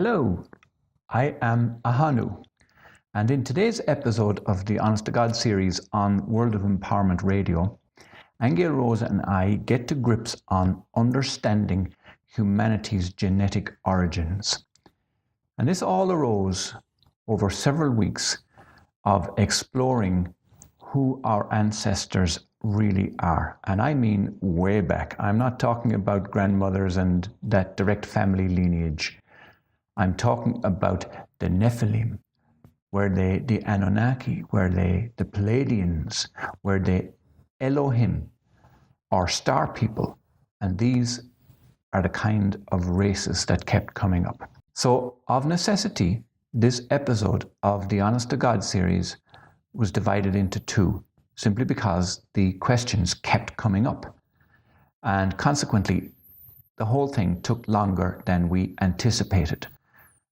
Hello, I am Ahonu, and in today's episode of the Honest to God series on World of Empowerment Radio, Aingeal Rose and I get to grips on understanding humanity's genetic origins. And this all arose over several weeks of exploring who our ancestors really are. And I mean way back. I'm not talking about grandmothers and that direct family lineage. I'm talking about the Nephilim, the Annunaki, the Plaiedians, the Elohim, or star people. And these are the kind of races that kept coming up. So, of necessity, this episode of the Honest to God series was divided into two, simply because the questions kept coming up. And consequently, the whole thing took longer than we anticipated.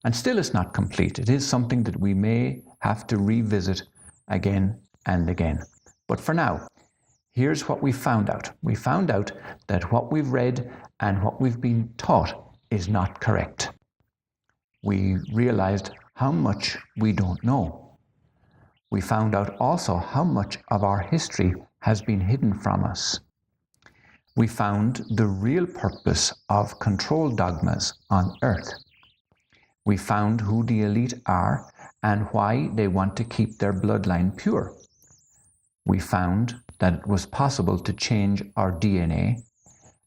And still it's not complete. It is something that we may have to revisit again and again. But for now, here's what we found out. We found out that what we've read and what we've been taught is not correct. We realized how much we don't know. We found out also how much of our history has been hidden from us. We found the real purpose of control dogmas on earth. We found who the elite are and why they want to keep their bloodline pure. We found that it was possible to change our DNA,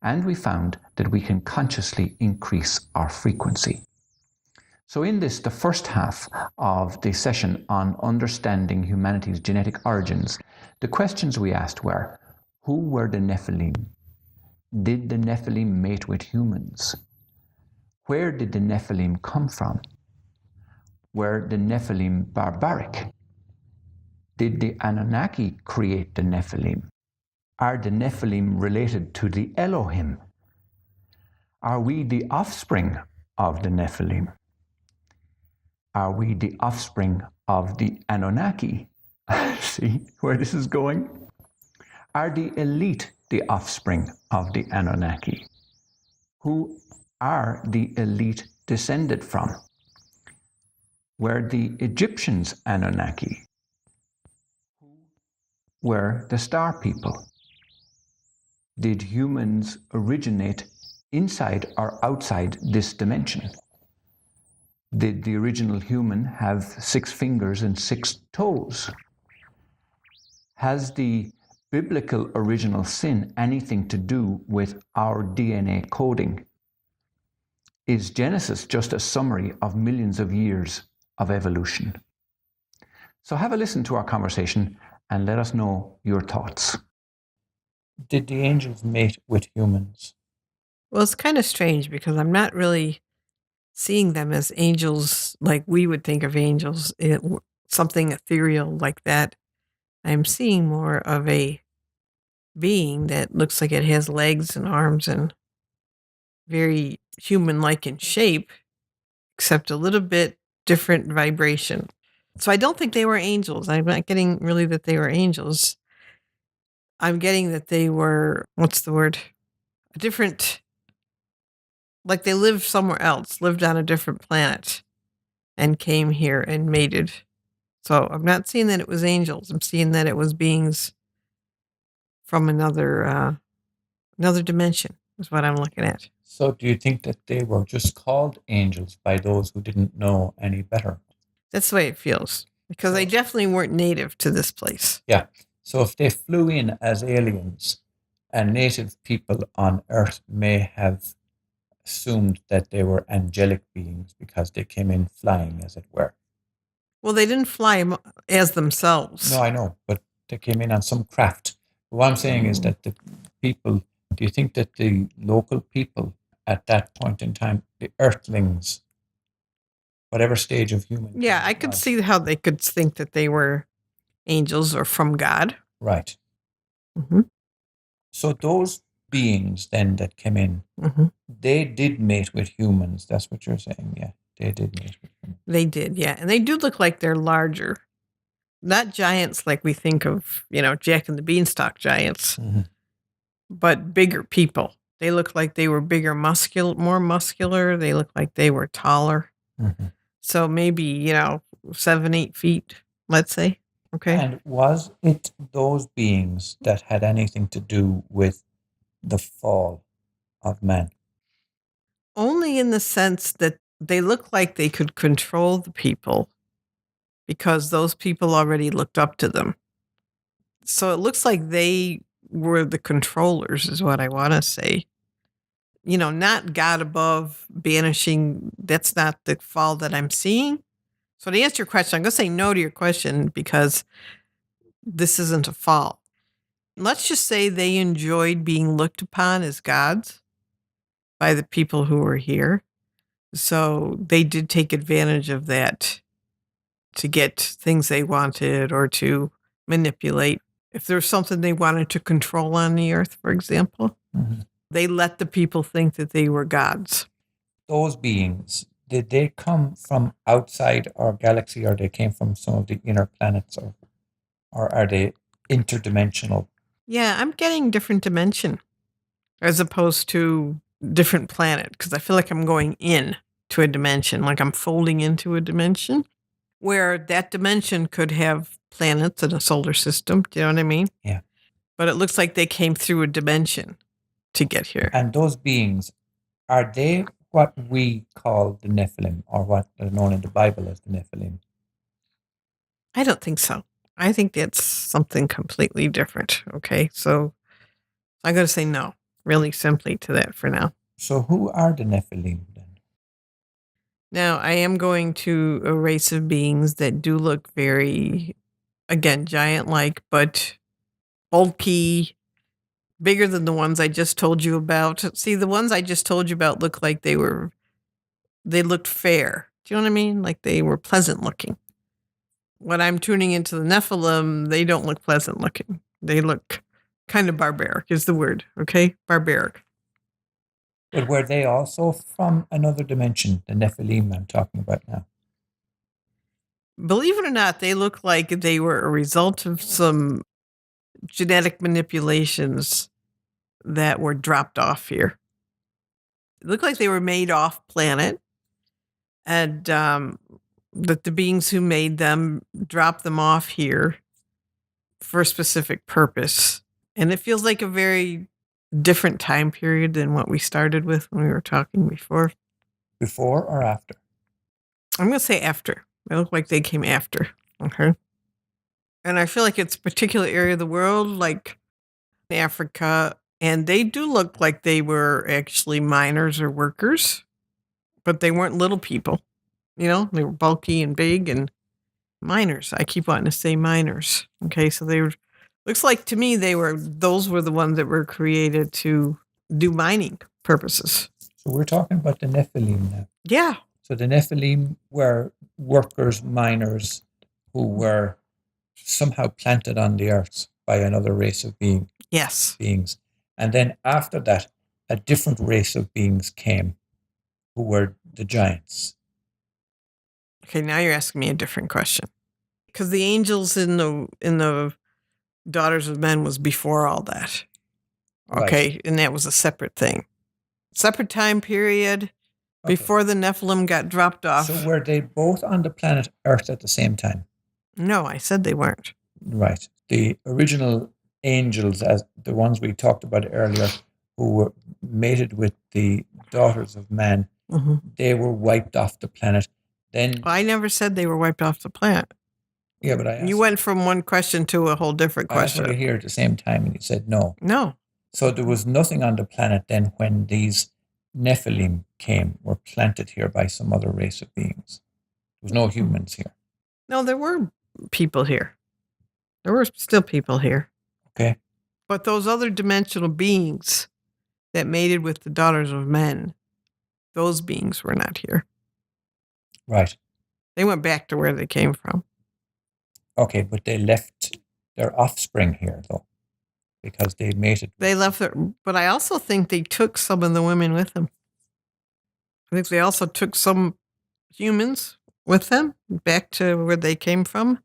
and we found that we can consciously increase our frequency. So in this, the first half of the session on understanding humanity's genetic origins, the questions we asked were, who were the Nephilim? Did the Nephilim mate with humans? Where did the Nephilim come from? Were the Nephilim barbaric? Did the Annunaki create the Nephilim? Are the Nephilim related to the Elohim? Are we the offspring of the Nephilim? Are we the offspring of the Annunaki? See where this is going? Are the elite the offspring of the Annunaki? Who are the elite descended from? Were the Egyptians Annunaki? Who were the star people? Did humans originate inside or outside this dimension? Did the original human have 6 fingers and 6 toes? Has the biblical original sin anything to do with our DNA coding? Is Genesis just a summary of millions of years of evolution? So have a listen to our conversation and let us know your thoughts. Did the angels mate with humans? Well, it's kind of strange because I'm not really seeing them as angels like we would think of angels, something ethereal like that. I'm seeing more of a being that looks like it has legs and arms and very human-like in shape, except a little bit different vibration. So I don't think they were angels. I'm not getting really that they were angels. I'm getting that they were, what's the word? A different, like they lived somewhere else, lived on a different planet and came here and mated. So I'm not seeing that it was angels. I'm seeing that it was beings from another dimension is what I'm looking at. So do you think that they were just called angels by those who didn't know any better? That's the way it feels, because they definitely weren't native to this place. Yeah. So if they flew in as aliens, and native people on Earth may have assumed that they were angelic beings because they came in flying, as it were. Well, they didn't fly as themselves. No, I know, but they came in on some craft. What I'm saying is that the people, do you think that the local people at that point in time, the earthlings, whatever stage of human... Yeah, I could see how they could think that they were angels or from God. Right. Mm-hmm. So those beings then that came in, they did mate with humans. That's what you're saying, yeah. They did mate with humans. They did, yeah. And they do look like they're larger. Not giants like we think of, Jack and the Beanstalk giants, but bigger people. They look like they were bigger, more muscular. They look like they were taller. So maybe, 7, 8 feet, let's say. Okay. And was it those beings that had anything to do with the fall of man? Only in the sense that they look like they could control the people because those people already looked up to them. So it looks like they were the controllers, is what I want to say. Not God above banishing. That's not the fall that I'm seeing. So to answer your question, I'm going to say no to your question because this isn't a fall. Let's just say they enjoyed being looked upon as gods by the people who were here. So they did take advantage of that to get things they wanted or to manipulate. If there's something they wanted to control on the earth, for example, they let the people think that they were gods. Those beings, did they come from outside our galaxy, or they came from some of the inner planets, or are they interdimensional? Yeah, I'm getting different dimension as opposed to different planet because I feel like I'm going in to a dimension, like I'm folding into a dimension where that dimension could have planets in a solar system. Do you know what I mean? Yeah. But it looks like they came through a dimension to get here. And those beings, are they what we call the Nephilim, or what are known in the Bible as the Nephilim? I don't think so. I think that's something completely different. Okay. So I'm going to say no, really simply to that for now. So who are the Nephilim then? Now, I am going to a race of beings that do look very, again, giant-like, but bulky, bigger than the ones I just told you about. See, the ones I just told you about look like they looked fair. Do you know what I mean? Like they were pleasant looking. When I'm tuning into the Nephilim, they don't look pleasant looking. They look kind of barbaric is the word, okay? Barbaric. But were they also from another dimension, the Nephilim I'm talking about now? Believe it or not, they look like they were a result of some genetic manipulations that were dropped off here. It looked like they were made off planet, and that the beings who made them dropped them off here for a specific purpose. And it feels like a very different time period than what we started with when we were talking before. Before or after? I'm going to say after. They look like they came after. Okay. And I feel like it's a particular area of the world, like Africa, and they do look like they were actually miners or workers, but they weren't little people. They were bulky and big and miners. I keep wanting to say miners. Okay, so looks like to me those were the ones that were created to do mining purposes. So we're talking about the Nephilim now. Yeah. So the Nephilim were workers, miners, who were somehow planted on the earth by another race of beings. And then after that, a different race of beings came, who were the giants. Okay, now you're asking me a different question. Because the angels in the daughters of men was before all that. Okay, right. And that was a separate thing. Separate time period before the Nephilim got dropped off. So were they both on the planet Earth at the same time? No, I said they weren't. Right. The original angels, as the ones we talked about earlier, who were mated with the daughters of man, they were wiped off the planet. Then I never said they were wiped off the planet. Yeah, but I asked, you went from one question to a whole different question. I asked you here at the same time, and you said no. No. So there was nothing on the planet then when these Nephilim were planted here by some other race of beings. There was no humans here. No, there were people here. There were still people here. Okay. But those other dimensional beings that mated with the daughters of men, those beings were not here. Right. They went back to where they came from. Okay, but they left their offspring here, though, because they mated. They left but I also think they took some of the women with them. I think they also took some humans with them back to where they came from,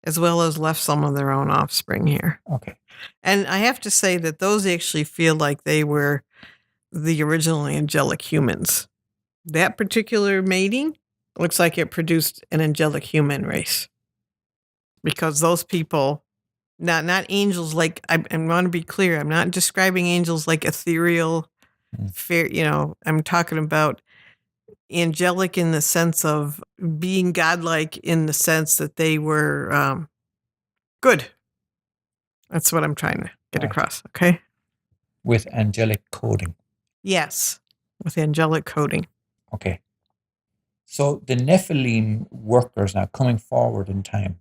as well as left some of their own offspring here. Okay. And I have to say that those actually feel like they were the original angelic humans. That particular mating It looks like it produced an angelic human race. Because those people, not angels like, I want to be clear, I'm not describing angels like ethereal, fair, I'm talking about angelic in the sense of being godlike, in the sense that they were good. That's what I'm trying to get across, okay? With angelic coding. Yes, with angelic coding. Okay. So the Nephilim workers now coming forward in time,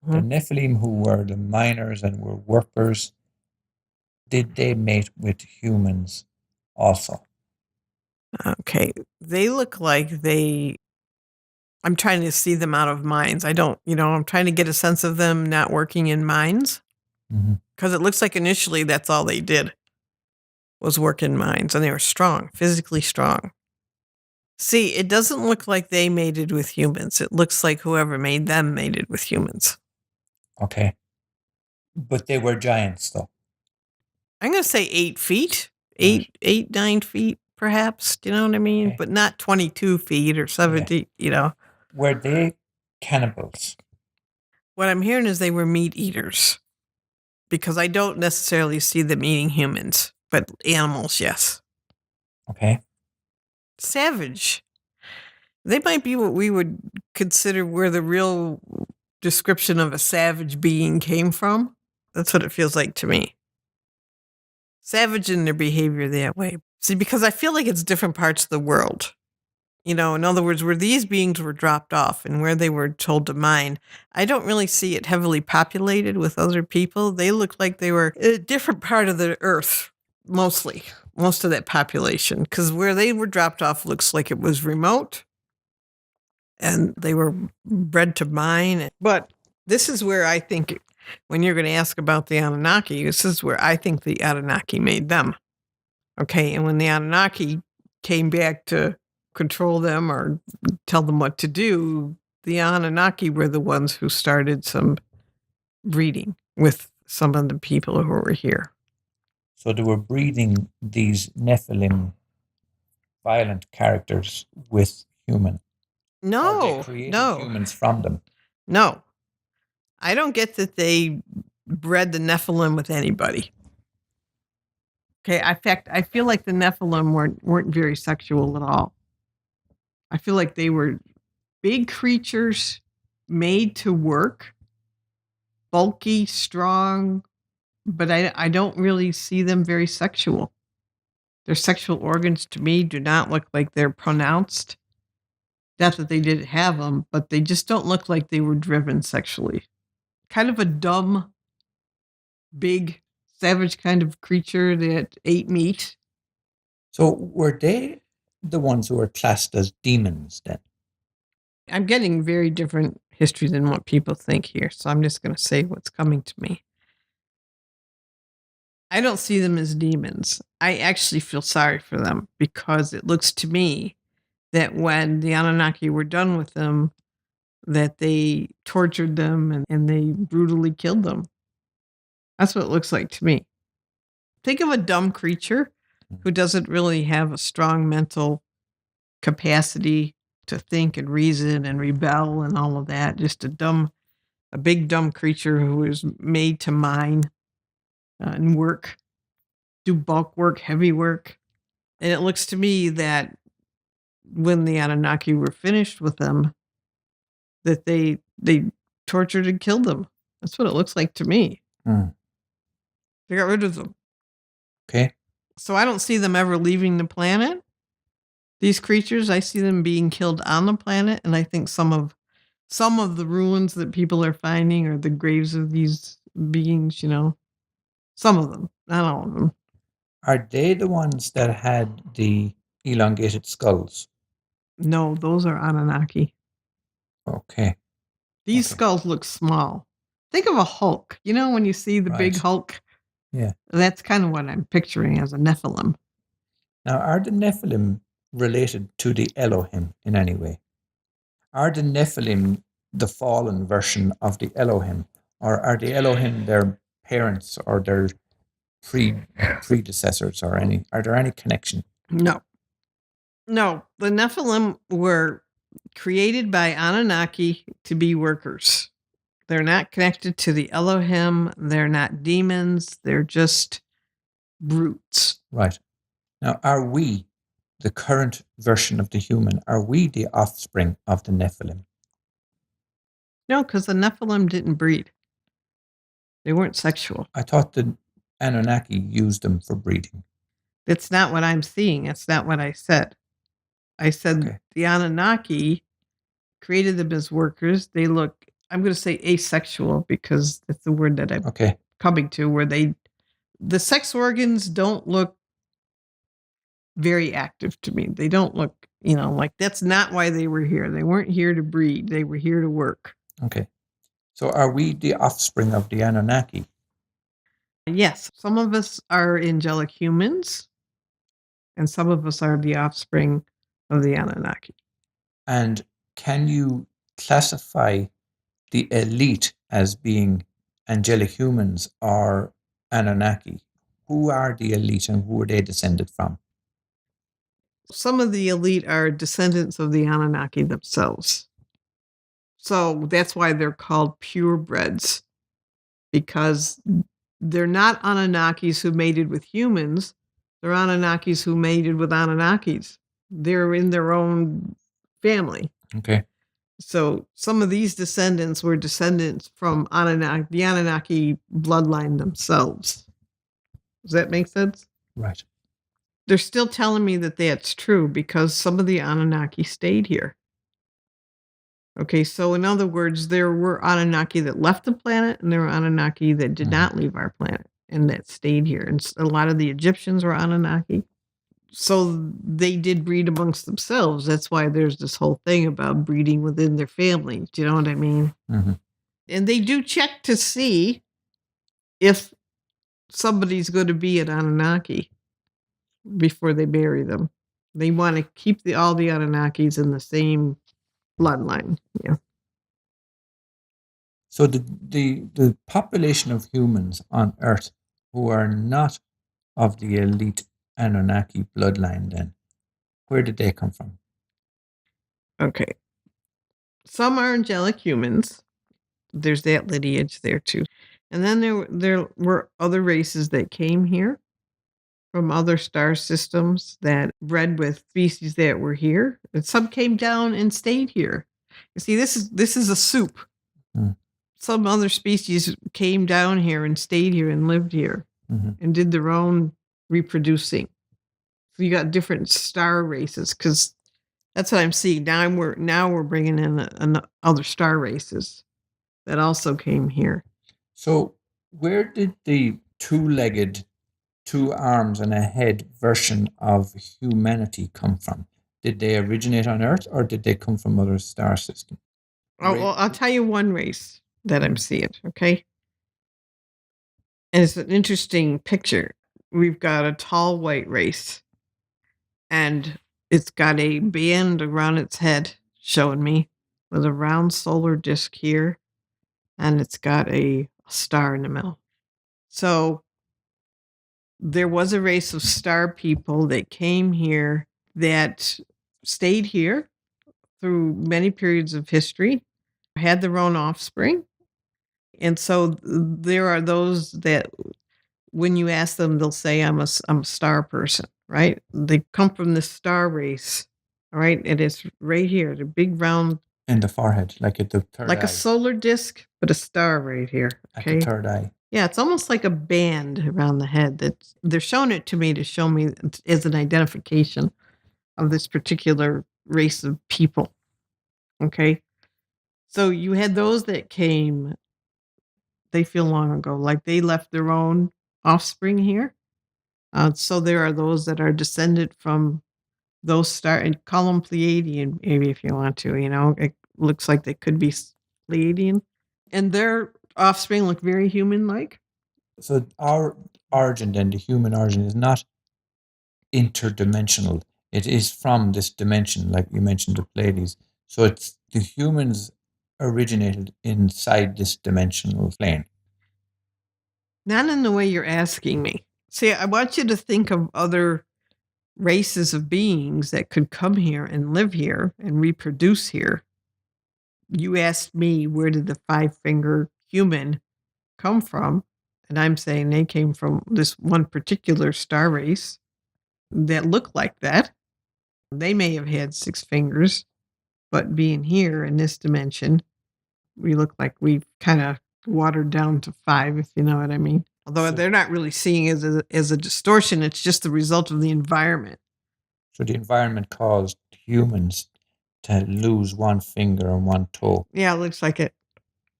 the Nephilim who were the miners and were workers, did they mate with humans also? Okay, they look like I'm trying to see them out of mines. I don't, I'm trying to get a sense of them not working in mines. Because it looks like initially that's all they did was work in mines, and they were strong, physically strong. See, it doesn't look like they mated with humans. It looks like whoever made them mated with humans. Okay. But they were giants, though. I'm going to say 8 feet, 9 feet, perhaps. Do you know what I mean? Okay. But not 22 feet or 70, Were they cannibals? What I'm hearing is they were meat eaters. Because I don't necessarily see them eating humans, but animals, yes. Okay. Savage. They might be what we would consider where the real description of a savage being came from. That's what it feels like to me. Savage in their behavior that way. See, because I feel like it's different parts of the world. In other words, where these beings were dropped off and where they were told to mine, I don't really see it heavily populated with other people. They look like they were a different part of the earth, mostly, most of that population, because where they were dropped off looks like it was remote and they were bred to mine. But this is where I think, when you're going to ask about the Anunnaki, this is where I think the Anunnaki made them. Okay, and when the Anunnaki came back to control them or tell them what to do, the Anunnaki were the ones who started some breeding with some of the people who were here. So they were breeding these Nephilim violent characters with human. No, or they created humans from them. No. I don't get that they bred the Nephilim with anybody. Okay, in fact, I feel like the Nephilim weren't very sexual at all. I feel like they were big creatures made to work, bulky, strong, but I don't really see them very sexual. Their sexual organs to me do not look like they're pronounced. Not that they didn't have them, but they just don't look like they were driven sexually. Kind of a dumb, big, savage kind of creature that ate meat. So were they the ones who were classed as demons then? I'm getting very different history than what people think here, so I'm just going to say what's coming to me. I don't see them as demons. I actually feel sorry for them because it looks to me that when the Anunnaki were done with them, that they tortured them and they brutally killed them. That's what it looks like to me. Think of a dumb creature who doesn't really have a strong mental capacity to think and reason and rebel and all of that. Just a big dumb creature who is made to mine and work, do bulk work, heavy work. And it looks to me that when the Anunnaki were finished with them, that they tortured and killed them. That's what it looks like to me. They got rid of them. Okay. So I don't see them ever leaving the planet. These creatures, I see them being killed on the planet, and I think some of the ruins that people are finding are the graves of these beings, Some of them, not all of them. Are they the ones that had the elongated skulls? No, those are Anunnaki. Okay. These skulls look small. Think of a Hulk. When you see the big Hulk? Yeah. That's kind of what I'm picturing as a Nephilim. Now, are the Nephilim related to the Elohim in any way? Are the Nephilim the fallen version of the Elohim? Or are the Elohim their parents or their predecessors are there any connection? No. The Nephilim were created by Annunaki to be workers. They're not connected to the Elohim. They're not demons. They're just brutes. Right. Now, are we, the current version of the human, are we the offspring of the Nephilim? No, because the Nephilim didn't breed. They weren't sexual. I thought the Anunnaki used them for breeding. That's not what I'm seeing. That's not what I said. I said Okay. the Anunnaki created them as workers. They look, I'm going to say asexual because that's the word that I'm Okay. coming to, where the sex organs don't look very active to me. They don't look, like that's not why they were here. They weren't here to breed. They were here to work. Okay. So are we the offspring of the Anunnaki? Yes, some of us are angelic humans, and some of us are the offspring of the Anunnaki. And can you classify the elite as being angelic humans or Anunnaki? Who are the elite and who are they descended from? Some of the elite are descendants of the Anunnaki themselves. So that's why they're called purebreds, because they're not Anunnakis who mated with humans. They're Anunnakis who mated with Anunnakis. They're in their own family. Okay. So some of these descendants were descendants from Anunnaki, the Anunnaki bloodline themselves. Does that make sense? Right. They're still telling me that that's true because some of the Anunnaki stayed here. Okay, so in other words, there were Anunnaki that left the planet and there were Anunnaki that did not leave our planet and that stayed here. And a lot of the Egyptians were Anunnaki. So they did breed amongst themselves. That's why there's this whole thing about breeding within their family. Do you know what I mean? Mm-hmm. And they do check to see if somebody's going to be an Anunnaki before they bury them. They want to keep all the Anunnakis in the same bloodline. Yeah. So the population of humans on Earth who are not of the elite Anunnaki bloodline, then, where did they come from? Okay. Some are angelic humans. There's that lineage there too. And then there were other races that came here from other star systems that bred with species that were here. And some came down and stayed here. You see, this is a soup. Some other species came down here and stayed here and lived here and did their own reproducing. So you got different star races because that's what I'm seeing. Now we're bringing in other star races that also came here. So where did the two-legged, 2 arms and a head version of humanity come from? Did they originate on Earth or did they come from other star systems? Well, I'll tell you one race that I'm seeing, okay? And it's an interesting picture. We've got a tall white race, and it's got a band around its head showing me with a round solar disc here, and it's got a star in the middle. So there was a race of star people that came here that stayed here through many periods of history, had their own offspring. And so there are those that when you ask them, they'll say, I'm a star person, right? They come from the star race, all right? And it's right here, the big round. In the forehead, like at the third eye. Like a solar disc, but a star right here. Okay? At the third eye. Yeah, it's almost like a band around the head. They're showing it to me to show me as an identification of this particular race of people. Okay? So you had those that came, they feel long ago, like they left their own offspring here. So there are those that are descended from those star, and call them Plaiedian, maybe if you want to, it looks like they could be Plaiedian. And their offspring look very human-like. So our origin then, the human origin, is not interdimensional. It is from this dimension, like you mentioned, the Pleiades. So it's the humans originated inside this dimensional plane. Not in the way you're asking me. See, I want you to think of other races of beings that could come here and live here and reproduce here. You asked me, where did the 5-finger human come from? And I'm saying they came from this one particular star race that looked like that. They may have had 6 fingers, but being here in this dimension, we look like we've kind of watered down to 5, if you know what I mean. Although they're not really seeing it as a distortion, it's just the result of the environment. So the environment caused humans to lose 1 finger and 1 toe. Yeah, it looks like it.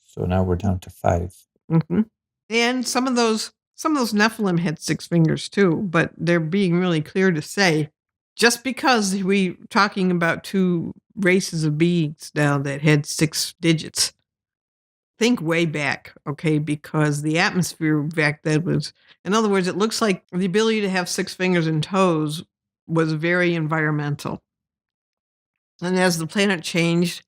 So now we're down to 5. Mm-hmm. And some of those Nephilim had 6 fingers too, but they're being really clear to say, just because we're talking about 2 races of beings now that had 6 digits, think way back, okay? Because the atmosphere back then was, in other words, it looks like the ability to have 6 fingers and toes was very environmental. And as the planet changed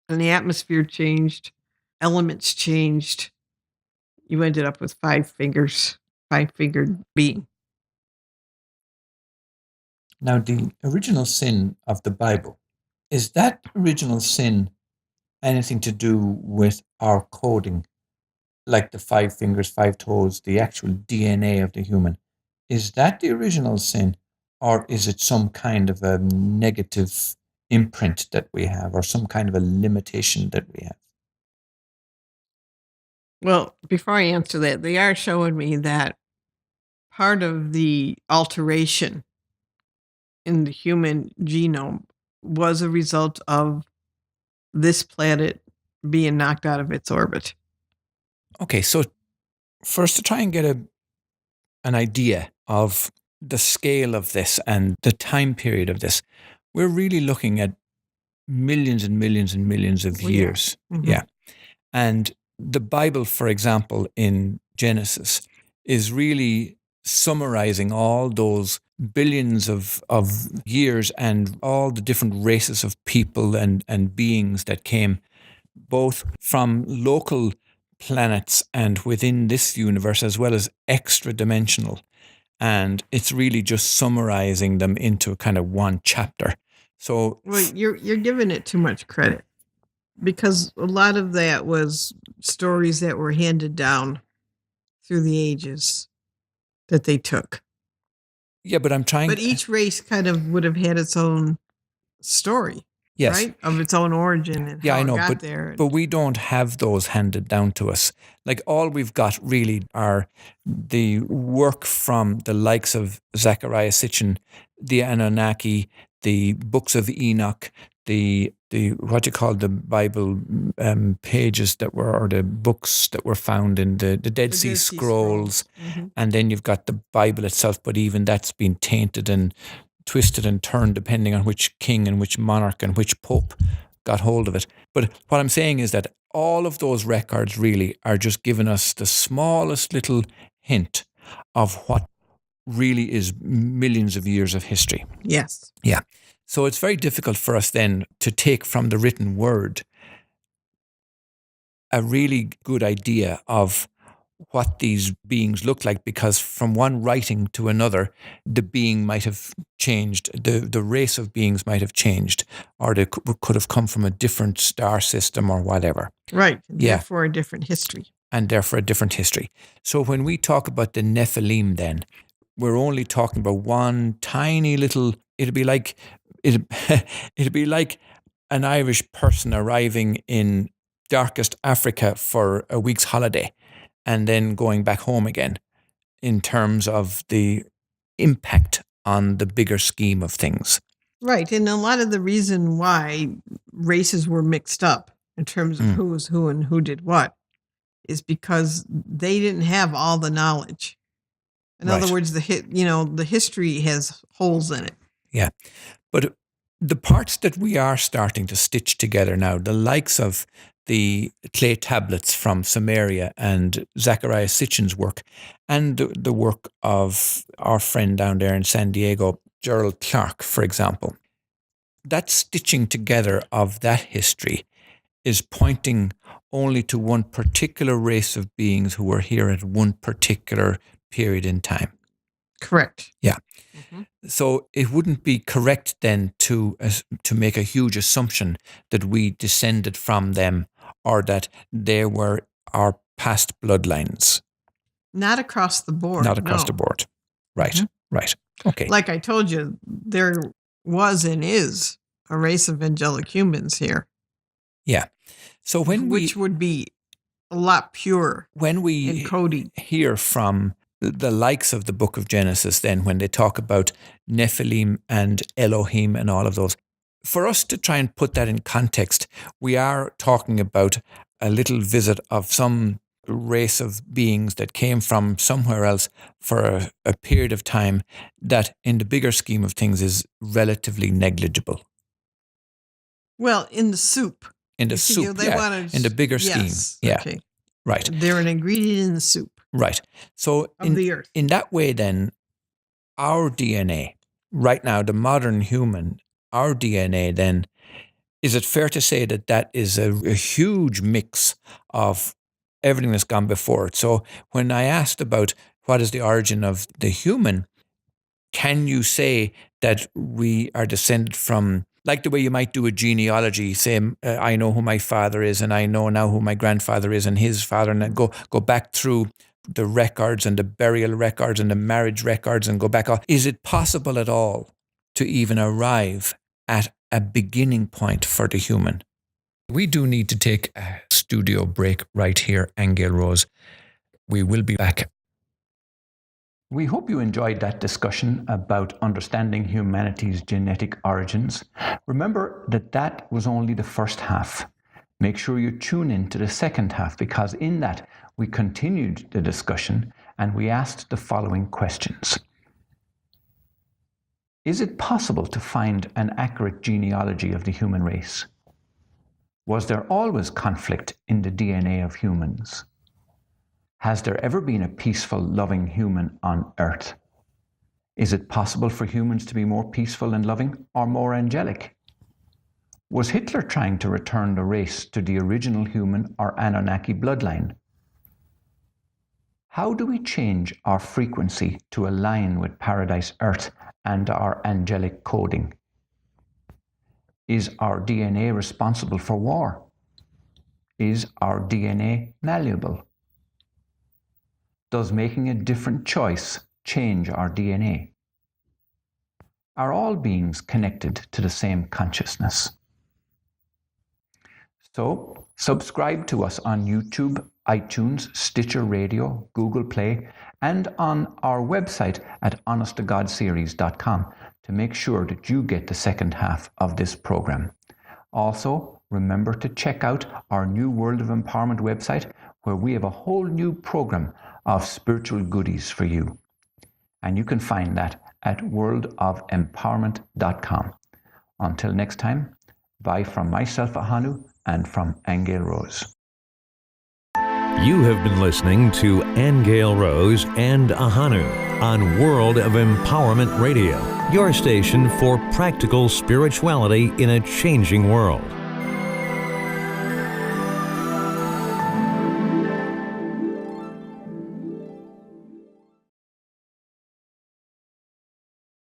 and the atmosphere changed, elements changed, you ended up with 5 fingers, 5-fingered being. Now, the original sin of the Bible, is that original sin anything to do with our coding? Like the 5 fingers, 5 toes, the actual DNA of the human. Is that the original sin? Or is it some kind of a negative imprint that we have, or some kind of a limitation that we have? Well, before I answer that, they are showing me that part of the alteration in the human genome was a result of this planet being knocked out of its orbit. Okay, so first, to try and get an idea of the scale of this and the time period of this, we're really looking at millions and millions and millions of years. Mm-hmm. Yeah. And the Bible, for example, in Genesis, is really summarizing all those billions of years and all the different races of people and beings that came both from local planets and within this universe, as well as extra dimensional. And it's really just summarizing them into kind of one chapter. So, well, you're giving it too much credit, because a lot of that was stories that were handed down through the ages that they took. Yeah, but I'm trying. But each race kind of would have had its own story. Yes. Right? Of its own origin and how I know, it got there. But we don't have those handed down to us. Like, all we've got really are the work from the likes of Zechariah Sitchin, the Annunaki, the books of Enoch, the what you call the Bible pages that were, or the books that were found in the Dead Sea Scrolls. Mm-hmm. And then you've got the Bible itself, but even that's been tainted and twisted and turned depending on which king and which monarch and which pope got hold of it. But what I'm saying is that all of those records really are just giving us the smallest little hint of what really is millions of years of history. Yes. Yeah. So it's very difficult for us then to take from the written word a really good idea of what these beings look like, because from one writing to another, the being might have changed, the race of beings might have changed, or they could have come from a different star system or whatever. Right. Yeah. Therefore, a different history. And therefore, a different history. So when we talk about the Nephilim, then, we're only talking about one tiny little, it'd be like an Irish person arriving in darkest Africa for a week's holiday and then going back home again, in terms of the impact on the bigger scheme of things. Right. And a lot of the reason why races were mixed up in terms of who was who and who did what is because they didn't have all the knowledge. In other words, the history has holes in it. Yeah. But the parts that we are starting to stitch together now, the likes of the clay tablets from Samaria and Zechariah Sitchin's work, and the work of our friend down there in San Diego, Gerald Clark, for example, that stitching together of that history is pointing only to one particular race of beings who were here at one particular period in time. Correct. Yeah. Mhm. So it wouldn't be correct then to make a huge assumption that we descended from them or that they were our past bloodlines. Not across the board. Not across no. the board. Right, Mhm. right. Okay. Like I told you, there was and is a race of angelic humans here, Yeah. So which would be a lot purer when we in Cody. hear from the likes of the book of Genesis, then when they talk about Nephilim and Elohim and all of those, for us to try and put that in context, we are talking about a little visit of some race of beings that came from somewhere else for a period of time that in the bigger scheme of things is relatively negligible. Well, in the soup. In the You see, soup, they yeah. wanted, In the bigger scheme, yes, yeah. Okay. Right. They're an ingredient in the soup Right. So of the earth. in that way, then, our DNA, right now, the modern human, our DNA, then, is it fair to say that that is a huge mix of everything that's gone before it? So when I asked about what is the origin of the human, can you say that we are descended from, like the way you might do a genealogy, say, I know who my father is and I know now who my grandfather is and his father, and then go back through the records and the burial records and the marriage records and go back. Is it possible at all to even arrive at a beginning point for the human? We do need to take a studio break right here, Aingeal Rose. We will be back. We hope you enjoyed that discussion about understanding humanity's genetic origins. Remember that was only the first half. Make sure you tune in to the second half, because in that we continued the discussion and we asked the following questions. Is it possible to find an accurate genealogy of the human race? Was there always conflict in the DNA of humans? Has there ever been a peaceful, loving human on earth? Is it possible for humans to be more peaceful and loving or more angelic? Was Hitler trying to return the race to the original human or Annunaki bloodline? How do we change our frequency to align with Paradise Earth and our angelic coding? Is our DNA responsible for war? Is our DNA malleable? Does making a different choice change our DNA? Are all beings connected to the same consciousness? So, subscribe to us on YouTube, iTunes, Stitcher Radio, Google Play, and on our website at honesttogodseries.com to make sure that you get the second half of this program. Also, remember to check out our new World of Empowerment website, where we have a whole new program of spiritual goodies for you. And you can find that at worldofempowerment.com. Until next time, bye from myself, Ahonu, and from Aingeal Rose. You have been listening to Aingeal Rose and Ahonu on World of Empowerment Radio, your station for practical spirituality in a changing world.